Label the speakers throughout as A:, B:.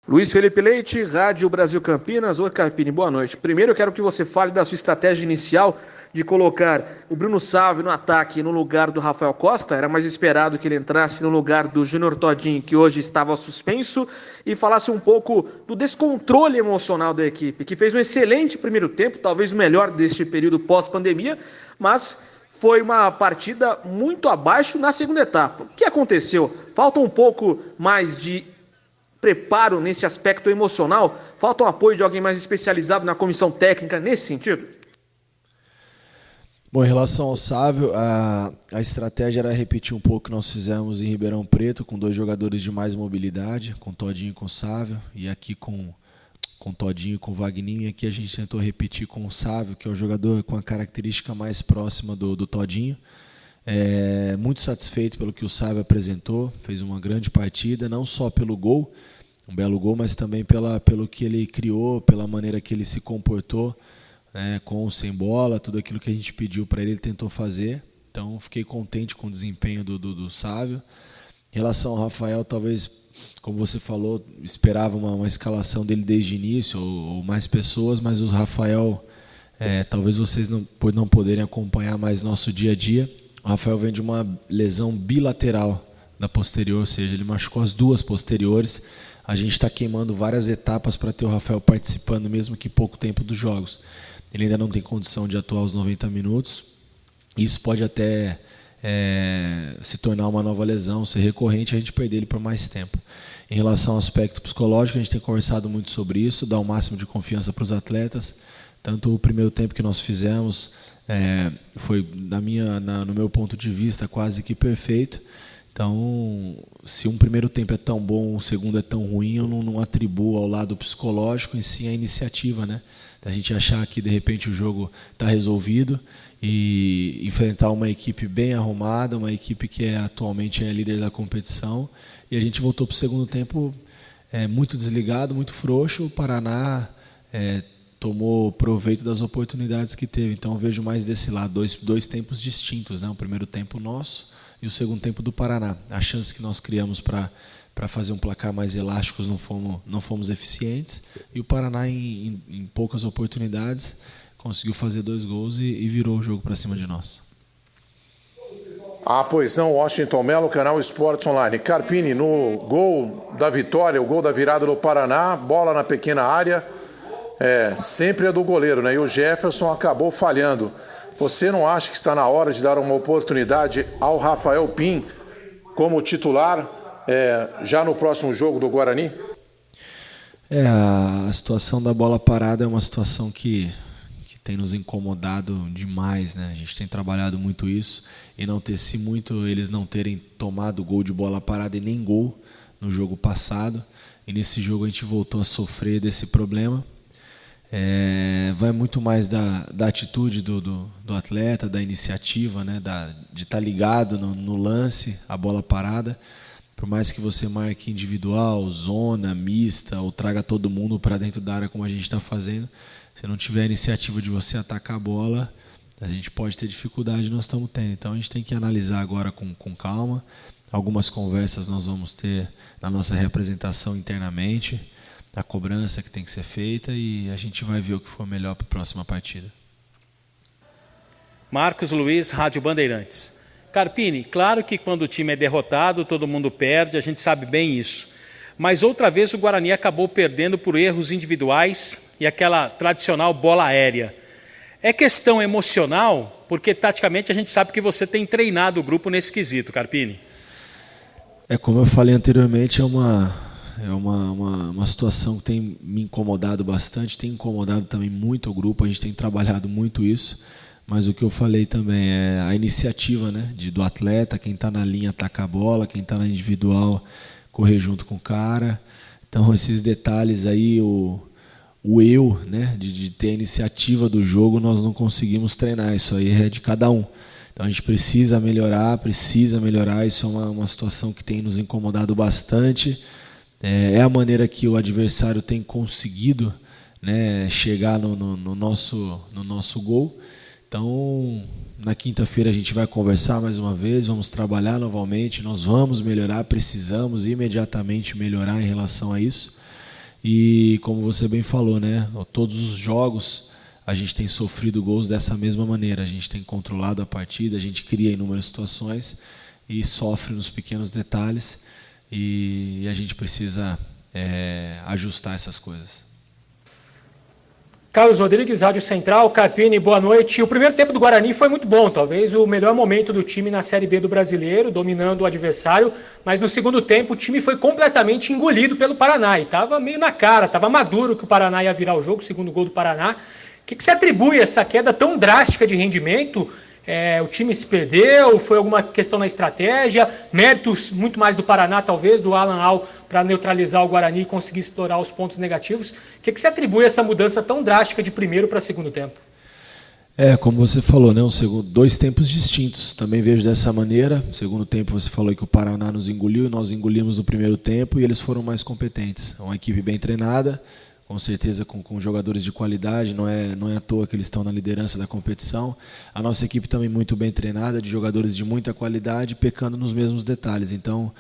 A: Luiz Felipe Leite, Rádio Brasil Campinas. Oi, Carpini, boa noite. Primeiro eu quero que você fale da sua estratégia inicial de colocar o Bruno Sávio no ataque no lugar do Rafael Costa. Era mais esperado que ele entrasse no lugar do Júnior Todinho, que hoje estava suspenso, e falasse um pouco do descontrole emocional da equipe, que fez um excelente primeiro tempo, talvez o melhor deste período pós-pandemia, mas foi uma partida muito abaixo na segunda etapa. O que aconteceu? Falta um pouco mais de preparo nesse aspecto emocional? Falta um apoio de alguém mais especializado na comissão técnica nesse sentido?
B: Bom, em relação ao Sávio, a estratégia era repetir um pouco o que nós fizemos em Ribeirão Preto, com 2 jogadores de mais mobilidade, com Todinho e com Sávio, e aqui com Todinho e com Wagninho, e aqui a gente tentou repetir com o Sávio, que é o jogador com a característica mais próxima do Todinho. Muito satisfeito pelo que o Sávio apresentou, fez uma grande partida, não só pelo gol, um belo gol, mas também pelo que ele criou, pela maneira que ele se comportou, com ou sem bola, tudo aquilo que a gente pediu para ele, ele tentou fazer. Então fiquei contente com o desempenho do Sávio. Em relação ao Rafael, talvez, como você falou, esperava uma escalação dele desde o início, ou mais pessoas, mas o Rafael, talvez vocês por não poderem acompanhar mais nosso dia a dia, o Rafael vem de uma lesão bilateral da posterior, ou seja, ele machucou as 2 posteriores. A gente está queimando várias etapas para ter o Rafael participando, mesmo que pouco tempo dos jogos. Ele ainda não tem condição de atuar os 90 minutos. Isso pode até se tornar uma nova lesão, ser recorrente, a gente perder ele por mais tempo. Em relação ao aspecto psicológico, a gente tem conversado muito sobre isso, dar o máximo de confiança para os atletas. Tanto o primeiro tempo que nós fizemos foi, no meu ponto de vista, quase que perfeito. Então, se um primeiro tempo é tão bom, o segundo é tão ruim, eu não atribuo ao lado psicológico, em sim a iniciativa, né? A gente achar que de repente o jogo está resolvido e enfrentar uma equipe bem arrumada, uma equipe que atualmente é líder da competição, e a gente voltou para o segundo tempo muito desligado, muito frouxo. O Paraná tomou proveito das oportunidades que teve. Então eu vejo mais desse lado, dois tempos distintos, né? O primeiro tempo nosso e o segundo tempo do Paraná. A chance que nós criamos para fazer um placar mais elástico não fomos eficientes, e o Paraná em poucas oportunidades conseguiu fazer 2 gols e virou o jogo para cima de nós.
C: Pois não, Washington Mello, canal Esportes Online. Carpini, no gol da vitória, o gol da virada do Paraná, bola na pequena área, sempre é do goleiro, né? E o Jefferson acabou falhando. Você não acha que está na hora de dar uma oportunidade ao Rafael Pim como titular já no próximo jogo do Guarani?
B: A situação da bola parada é uma situação que tem nos incomodado demais, né? A gente tem trabalhado muito isso, enalteci muito eles não terem tomado gol de bola parada e nem gol no jogo passado, e nesse jogo a gente voltou a sofrer desse problema. Vai muito mais da atitude do atleta, da iniciativa, né? De estar ligado no lance, a bola parada. Por mais que você marque individual, zona, mista, ou traga todo mundo para dentro da área como a gente está fazendo, se não tiver a iniciativa de você atacar a bola, a gente pode ter dificuldade, nós estamos tendo. Então a gente tem que analisar agora com calma. Algumas conversas nós vamos ter na nossa representação internamente, a cobrança que tem que ser feita, e a gente vai ver o que for melhor para a próxima partida.
D: Marcos Luiz, Rádio Bandeirantes. Carpini, claro que quando o time é derrotado, todo mundo perde, a gente sabe bem isso. Mas outra vez o Guarani acabou perdendo por erros individuais e aquela tradicional bola aérea. É questão emocional, porque taticamente a gente sabe que você tem treinado o grupo nesse quesito, Carpini.
B: Como eu falei anteriormente, é uma situação que tem me incomodado bastante, tem incomodado também muito o grupo, a gente tem trabalhado muito isso. Mas o que eu falei também é a iniciativa, né, do atleta, quem está na linha atacar a bola, quem está na individual correr junto com o cara. Então esses detalhes aí, o eu, né, de ter a iniciativa do jogo, nós não conseguimos treinar, isso aí é de cada um. Então a gente precisa melhorar, isso é uma situação que tem nos incomodado bastante. É a maneira que o adversário tem conseguido, né, chegar no nosso gol. Então, na quinta-feira a gente vai conversar mais uma vez, vamos trabalhar novamente, nós vamos melhorar, precisamos imediatamente melhorar em relação a isso. E como você bem falou, né, todos os jogos a gente tem sofrido gols dessa mesma maneira. A gente tem controlado a partida, a gente cria inúmeras situações e sofre nos pequenos detalhes, e a gente precisa ajustar essas coisas.
E: Carlos Rodrigues, Rádio Central. Carpini, boa noite. O primeiro tempo do Guarani foi muito bom, talvez o melhor momento do time na Série B do Brasileiro, dominando o adversário, mas no segundo tempo o time foi completamente engolido pelo Paraná, e estava meio na cara, estava maduro que o Paraná ia virar o jogo, o segundo gol do Paraná. O que você atribui a essa queda tão drástica de rendimento? O time se perdeu? Foi alguma questão na estratégia? Méritos muito mais do Paraná, talvez, do Alan Al, para neutralizar o Guarani e conseguir explorar os pontos negativos. O que você atribui a essa mudança tão drástica de primeiro para segundo tempo?
B: Como você falou, né, dois tempos distintos. Também vejo dessa maneira. No segundo tempo você falou que o Paraná nos engoliu, e nós engolimos no primeiro tempo e eles foram mais competentes. É uma equipe bem treinada, com certeza com jogadores de qualidade, não é à toa que eles estão na liderança da competição. A nossa equipe também muito bem treinada, de jogadores de muita qualidade, pecando nos mesmos detalhes. Então,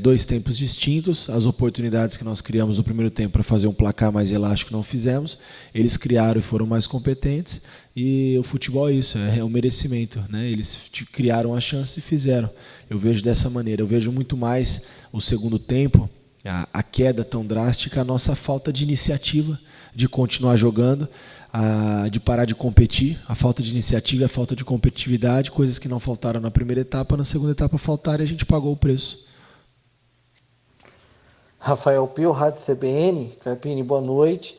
B: dois tempos distintos, as oportunidades que nós criamos no primeiro tempo para fazer um placar mais elástico não fizemos, eles criaram e foram mais competentes, e o futebol é isso, é um merecimento, né? Eles criaram a chance e fizeram. Eu vejo dessa maneira, eu vejo muito mais o segundo tempo, a queda tão drástica, a nossa falta de iniciativa, de continuar jogando, de parar de competir, a falta de iniciativa, a falta de competitividade, coisas que não faltaram na primeira etapa, na segunda etapa faltaram e a gente pagou o preço.
F: Rafael Pio, Rádio CBN. Carpini, boa noite.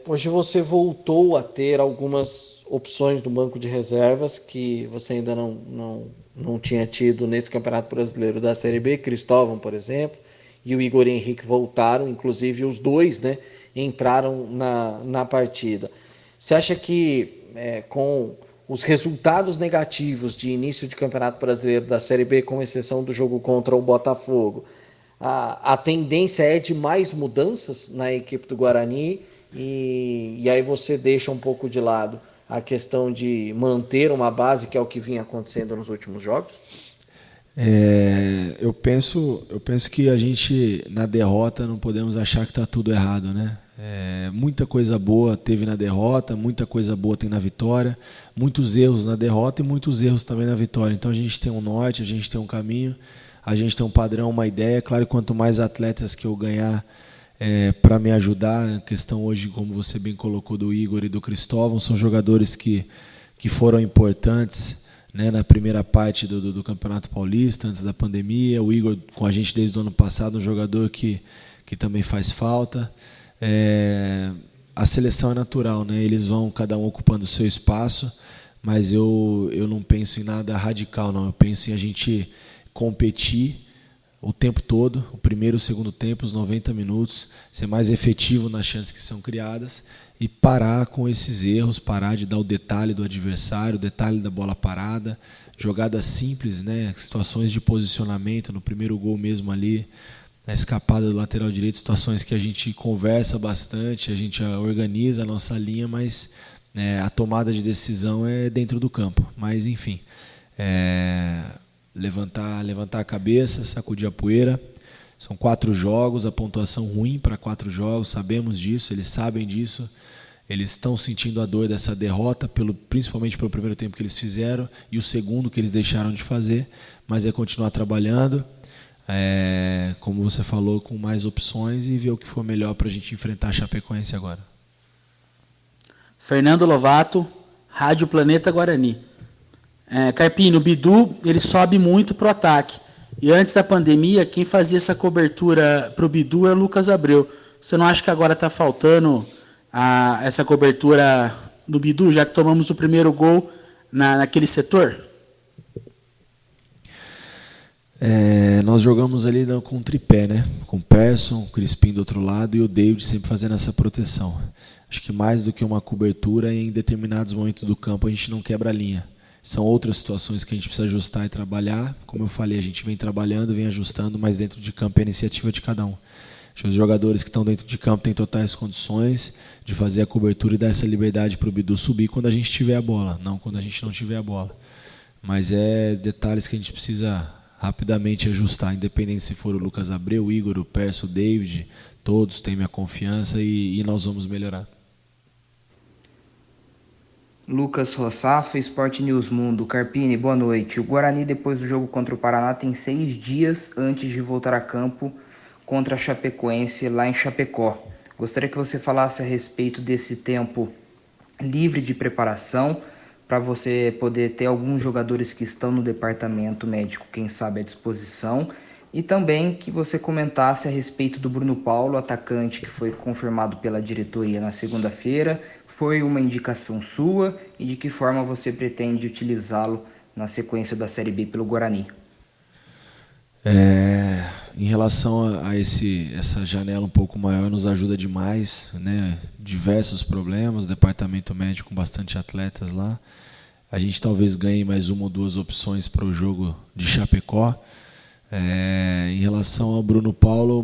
F: Hoje você voltou a ter algumas opções do banco de reservas que você ainda não tinha tido nesse Campeonato Brasileiro da Série B. Cristóvão, por exemplo, e o Igor Henrique voltaram, inclusive os dois, né, entraram na partida. Você acha que com os resultados negativos de início de Campeonato Brasileiro da Série B, com exceção do jogo contra o Botafogo, a tendência é de mais mudanças na equipe do Guarani, e aí você deixa um pouco de lado a questão de manter uma base, que é o que vinha acontecendo nos últimos jogos?
B: Eu penso que a gente, na derrota, não podemos achar que está tudo errado, né? Muita coisa boa teve na derrota, muita coisa boa tem na vitória, muitos erros na derrota e muitos erros também na vitória. Então a gente tem um norte, a gente tem um caminho, a gente tem um padrão, uma ideia. Claro, quanto mais atletas que eu ganhar para me ajudar, a questão hoje, como você bem colocou, do Igor e do Cristóvão, são jogadores que foram importantes, né, na primeira parte do Campeonato Paulista, antes da pandemia. O Igor com a gente desde o ano passado, um jogador que também faz falta. A seleção é natural, né? Eles vão cada um ocupando o seu espaço, mas eu não penso em nada radical, não. Eu penso em a gente competir o tempo todo, o primeiro e o segundo tempo, os 90 minutos, ser mais efetivo nas chances que são criadas e parar com esses erros, parar de dar o detalhe do adversário, o detalhe da bola parada, jogadas simples, né? Situações de posicionamento, no primeiro gol mesmo ali, na escapada do lateral direito, situações que a gente conversa bastante, a gente organiza a nossa linha, mas a tomada de decisão é dentro do campo. Mas, enfim, levantar a cabeça, sacudir a poeira. São 4 jogos, a pontuação ruim para 4 jogos, sabemos disso, eles sabem disso. Eles estão sentindo a dor dessa derrota, principalmente pelo primeiro tempo que eles fizeram e o segundo que eles deixaram de fazer, mas é continuar trabalhando, como você falou, com mais opções e ver o que for melhor para a gente enfrentar a Chapecoense agora.
G: Fernando Lovato, Rádio Planeta Guarani. Carpini, o Bidu ele sobe muito para o ataque. E antes da pandemia, quem fazia essa cobertura para o Bidu é o Lucas Abreu. Você não acha que agora está faltando essa cobertura do Bidu, já que tomamos o primeiro gol naquele setor?
B: Nós jogamos ali com um tripé, né? Com o Persson, o Crispim do outro lado e o David sempre fazendo essa proteção. Acho que mais do que uma cobertura, em determinados momentos do campo a gente não quebra a linha. São outras situações que a gente precisa ajustar e trabalhar. Como eu falei, a gente vem trabalhando, vem ajustando, mas dentro de campo é a iniciativa de cada um. Acho que os jogadores que estão dentro de campo têm totais condições de fazer a cobertura e dar essa liberdade para o Bidu subir quando a gente tiver a bola, não quando a gente não tiver a bola. Mas detalhes que a gente precisa rapidamente ajustar, independente se for o Lucas Abreu, o Igor, o Perso, o David, todos têm minha confiança e nós vamos melhorar.
H: Lucas Rossafa, Sport News Mundo. Carpini, boa noite. O Guarani, depois do jogo contra o Paraná, tem 6 dias antes de voltar a campo contra a Chapecoense lá em Chapecó. Gostaria que você falasse a respeito desse tempo livre de preparação, para você poder ter alguns jogadores que estão no departamento médico, quem sabe à disposição, e também que você comentasse a respeito do Bruno Paulo, atacante que foi confirmado pela diretoria na segunda-feira. Foi uma indicação sua e de que forma você pretende utilizá-lo na sequência da Série B pelo Guarani?
B: Em relação a essa janela um pouco maior, nos ajuda demais, né? Diversos problemas, departamento médico com bastante atletas lá. A gente talvez ganhe mais uma ou duas opções para o jogo de Chapecó. Em relação ao Bruno Paulo,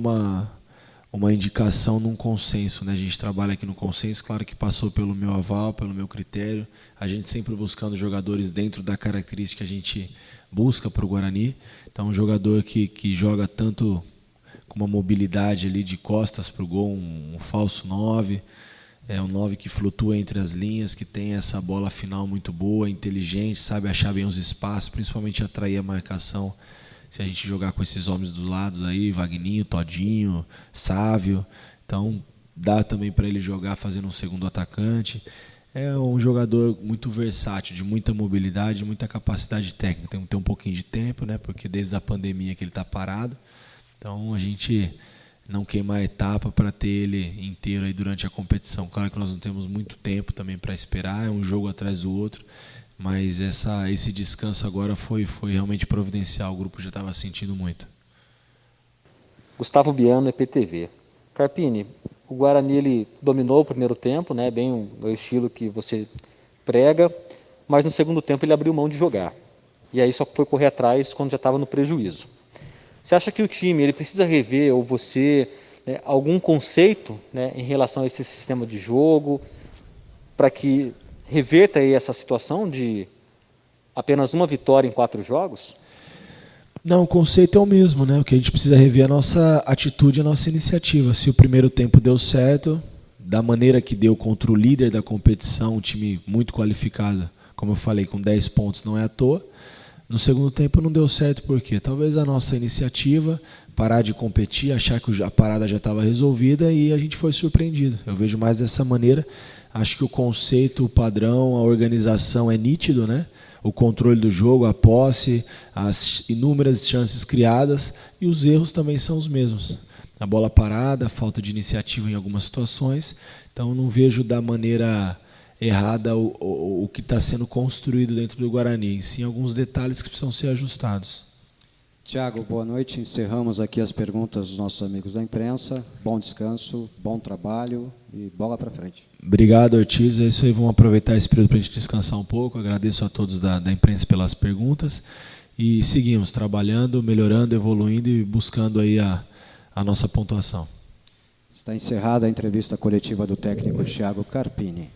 B: uma indicação num consenso, né? A gente trabalha aqui no consenso, claro que passou pelo meu aval, pelo meu critério. A gente sempre buscando jogadores dentro da característica que a gente busca para o Guarani. Então, um jogador que joga tanto com uma mobilidade ali de costas para o gol, um falso 9, um 9 que flutua entre as linhas, que tem essa bola final muito boa, inteligente, sabe achar bem os espaços, principalmente atrair a marcação. Se a gente jogar com esses homens dos lados aí, Vagninho, Todinho, Sávio, então dá também para ele jogar fazendo um segundo atacante. É um jogador muito versátil, de muita mobilidade, muita capacidade técnica. Tem que ter um pouquinho de tempo, né? Porque desde a pandemia que ele está parado. Então a gente não queima a etapa para ter ele inteiro aí durante a competição. Claro que nós não temos muito tempo também para esperar, é um jogo atrás do outro. Mas esse descanso agora foi realmente providencial, o grupo já estava sentindo muito.
I: Gustavo Biano, EPTV. Carpini, o Guarani ele dominou o primeiro tempo, né, bem o estilo que você prega, mas no segundo tempo ele abriu mão de jogar. E aí só foi correr atrás quando já estava no prejuízo. Você acha que o time ele precisa rever, ou você, né, algum conceito, né, em relação a esse sistema de jogo, para que reverta aí essa situação de apenas uma vitória em 4 jogos?
B: Não, o conceito é o mesmo, né? O que a gente precisa rever é a nossa atitude, a nossa iniciativa. Se o primeiro tempo deu certo, da maneira que deu contra o líder da competição, um time muito qualificado, como eu falei, com 10 pontos não é à toa. No segundo tempo não deu certo por quê? Talvez a nossa iniciativa, parar de competir, achar que a parada já estava resolvida e a gente foi surpreendido. Eu vejo mais dessa maneira. Acho que o conceito, o padrão, a organização é nítido, né? O controle do jogo, a posse, as inúmeras chances criadas e os erros também são os mesmos. A bola parada, a falta de iniciativa em algumas situações. Então não vejo da maneira errada o que está sendo construído dentro do Guarani. Sim, alguns detalhes que precisam ser ajustados.
J: Tiago, boa noite. Encerramos aqui as perguntas dos nossos amigos da imprensa. Bom descanso, bom trabalho e bola para frente.
B: Obrigado, Ortiz. É isso aí, vamos aproveitar esse período para a gente descansar um pouco. Agradeço a todos da imprensa pelas perguntas. E seguimos trabalhando, melhorando, evoluindo e buscando aí a nossa pontuação.
J: Está encerrada a entrevista coletiva do técnico Thiago Carpini.